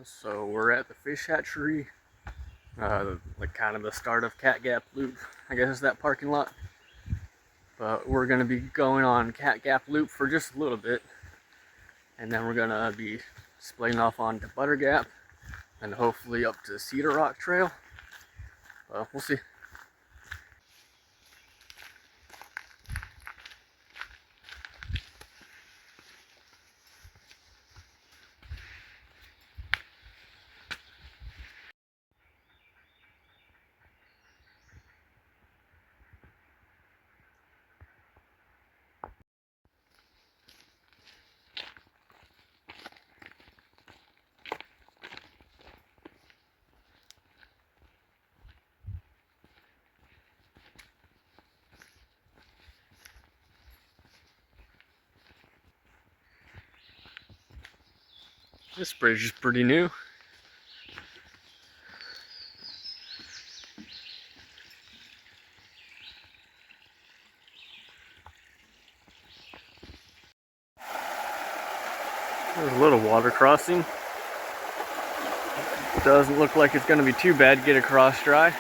So we're at the Fish Hatchery, like kind of the start of Cat Gap Loop. I guess it's that parking lot. But we're gonna be going on Cat Gap Loop for just a little bit, and then we're gonna be splitting off onto Butter Gap, and hopefully up to Cedar Rock Trail. We'll see. This bridge is pretty new. There's a little water crossing. Doesn't look like it's going to be too bad to get across dry.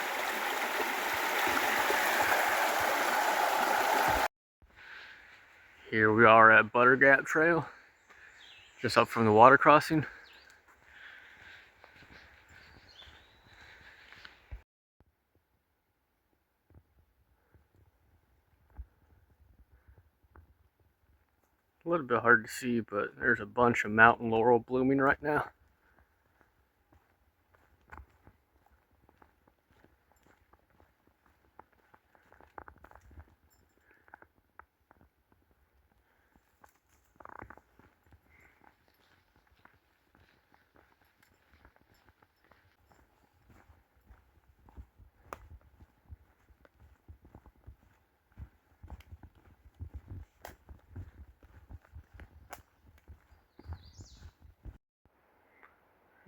Here we are at Butter Gap Trail, just up from the water crossing. A little bit hard to see, but there's a bunch of mountain laurel blooming right now.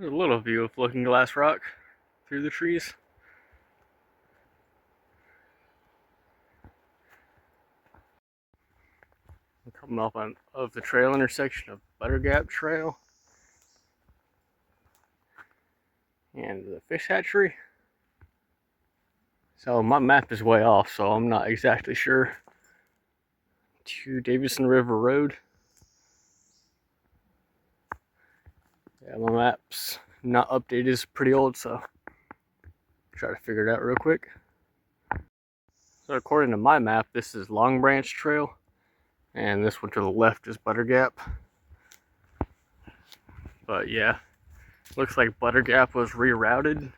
There's a little view of Looking Glass Rock through the trees. I'm coming up of the trail intersection of Butter Gap Trail and the Fish Hatchery. So my map is way off, so I'm not exactly sure. To Davison River Road. Yeah, my map's not updated, it's pretty old, so try to figure it out real quick. So according to my map, this is Long Branch Trail, and this one to the left is Butter Gap. But yeah, looks like Butter Gap was rerouted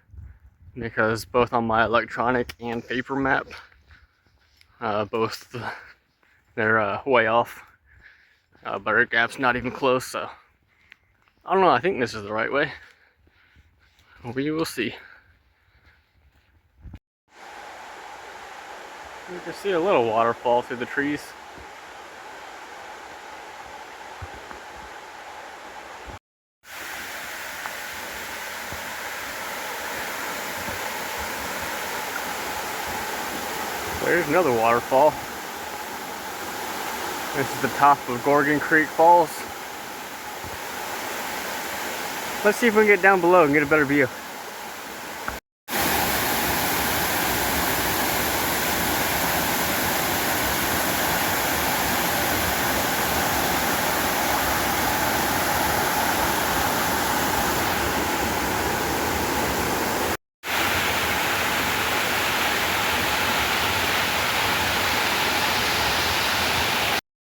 because both on my electronic and paper map, they're way off. Butter Gap's not even close, so I don't know, I think this is the right way. We will see. You can see a little waterfall through the trees. There's another waterfall. This is the top of Grogan Creek Falls. Let's see if we can get down below and get a better view.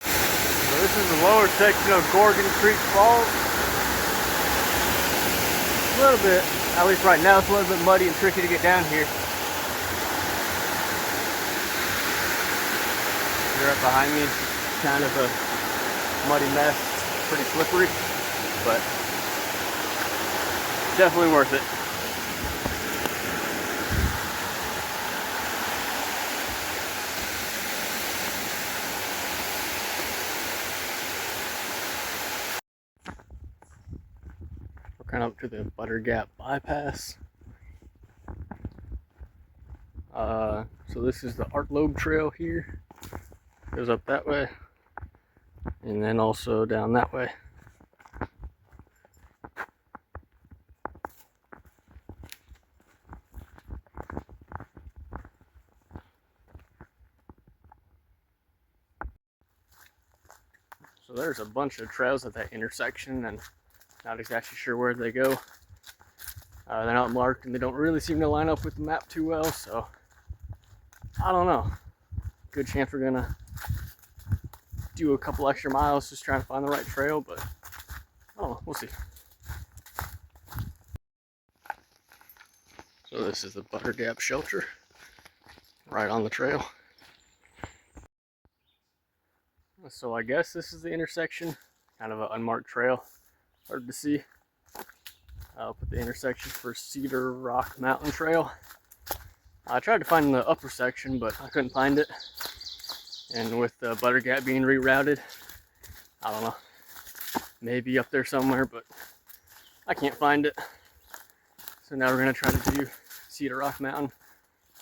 So this is the lower section of Grogan Creek Falls. A little bit, at least right now, it's a little bit muddy and tricky to get down here. You're right behind me, kind of a muddy mess, pretty slippery, but definitely worth it. Kind of up to the Butter Gap bypass. So this is the Art Loeb Trail here. Goes up that way, and then also down that way. So there's a bunch of trails at that intersection, and not exactly sure where they go. They're not marked, and they don't really seem to line up with the map too well, so I don't know. Good chance we're gonna do a couple extra miles just trying to find the right trail, but I don't know, we'll see. So this is the Butter Gap shelter, right on the trail. So I guess this is the intersection, kind of an unmarked trail, hard to see. I'll put the intersection for Cedar Rock Mountain Trail. I tried to find the upper section, but I couldn't find it. And with the Butter Gap being rerouted, I don't know, maybe up there somewhere, but I can't find it. So now we're gonna try to do Cedar Rock Mountain.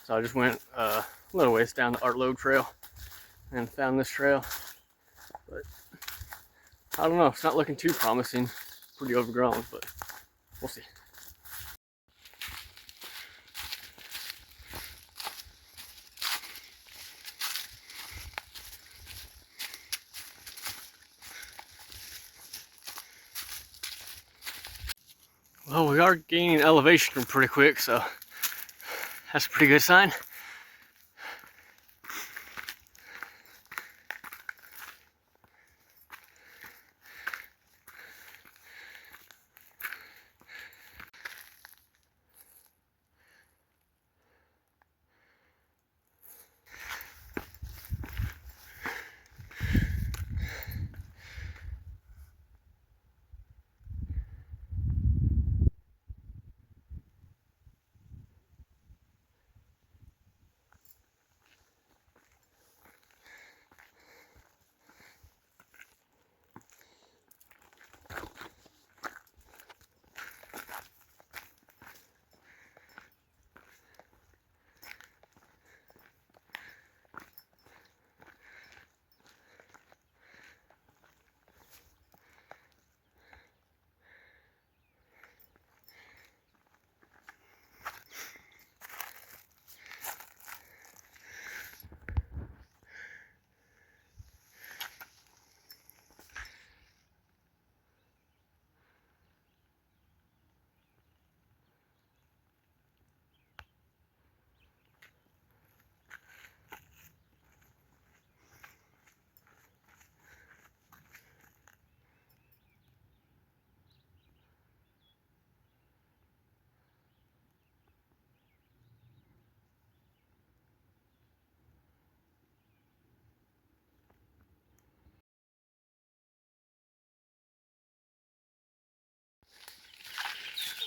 So I just went a little ways down the Art Loeb Trail and found this trail. But I don't know, it's not looking too promising. Pretty overgrown, but we'll see. Well, we are gaining elevation pretty quick, so that's a pretty good sign.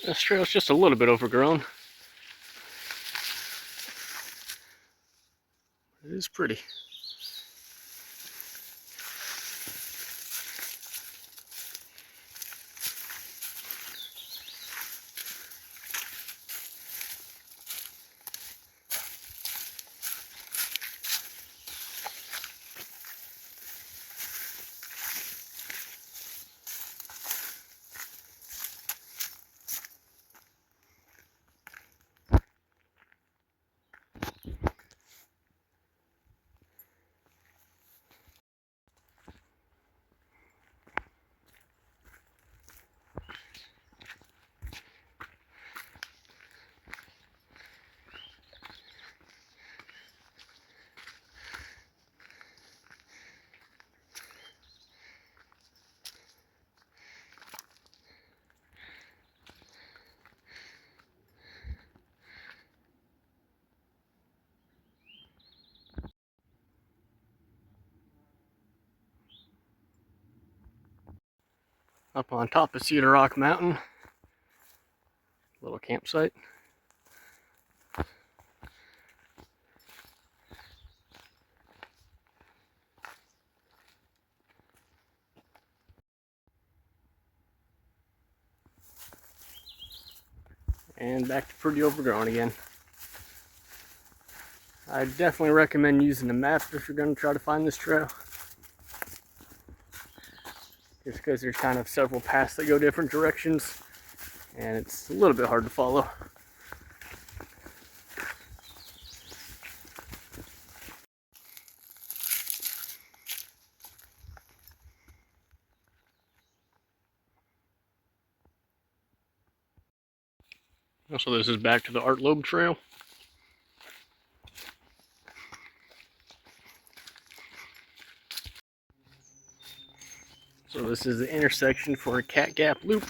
This trail's just a little bit overgrown. It is pretty. Up on top of Cedar Rock Mountain, little campsite. And back to pretty overgrown again. I definitely recommend using a map if you're going to try to find this trail. Just because there's kind of several paths that go different directions, and it's a little bit hard to follow. So this is back to the Art Loeb Trail. So this is the intersection for Cat Gap Loop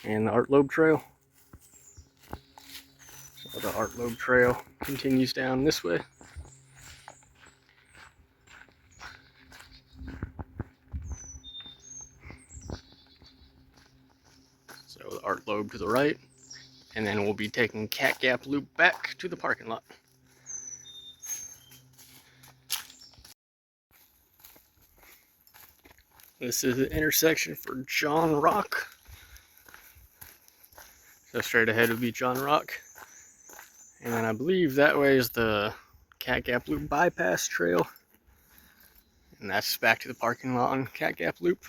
and the Art Loeb Trail. So the Art Loeb Trail continues down this way. So the Art Loeb to the right, and then we'll be taking Cat Gap Loop back to the parking lot. This is the intersection for John Rock. So straight ahead would be John Rock. And then I believe that way is the Cat Gap Loop bypass trail. And that's back to the parking lot on Cat Gap Loop.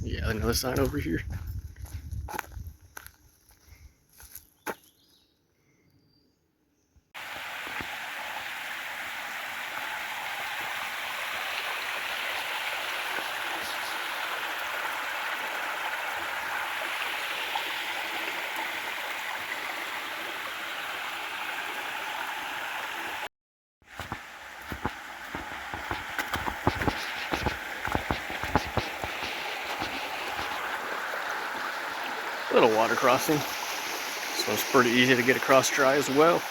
Yeah, another sign over here. Little water crossing. So it's pretty easy to get across dry as well.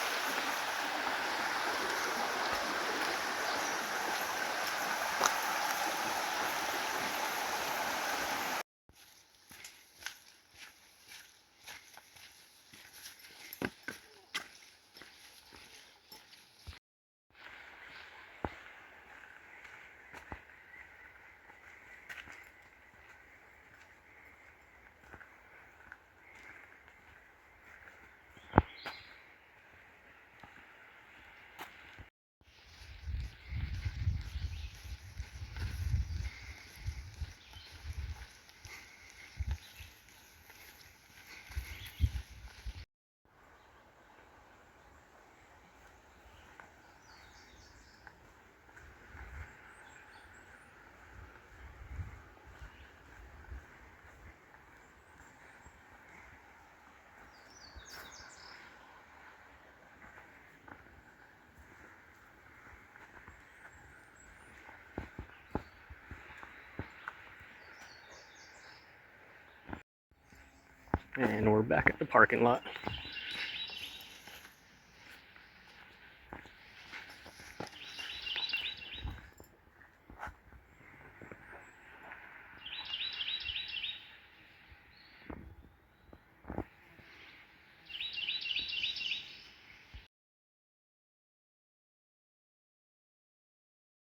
And we're back at the parking lot.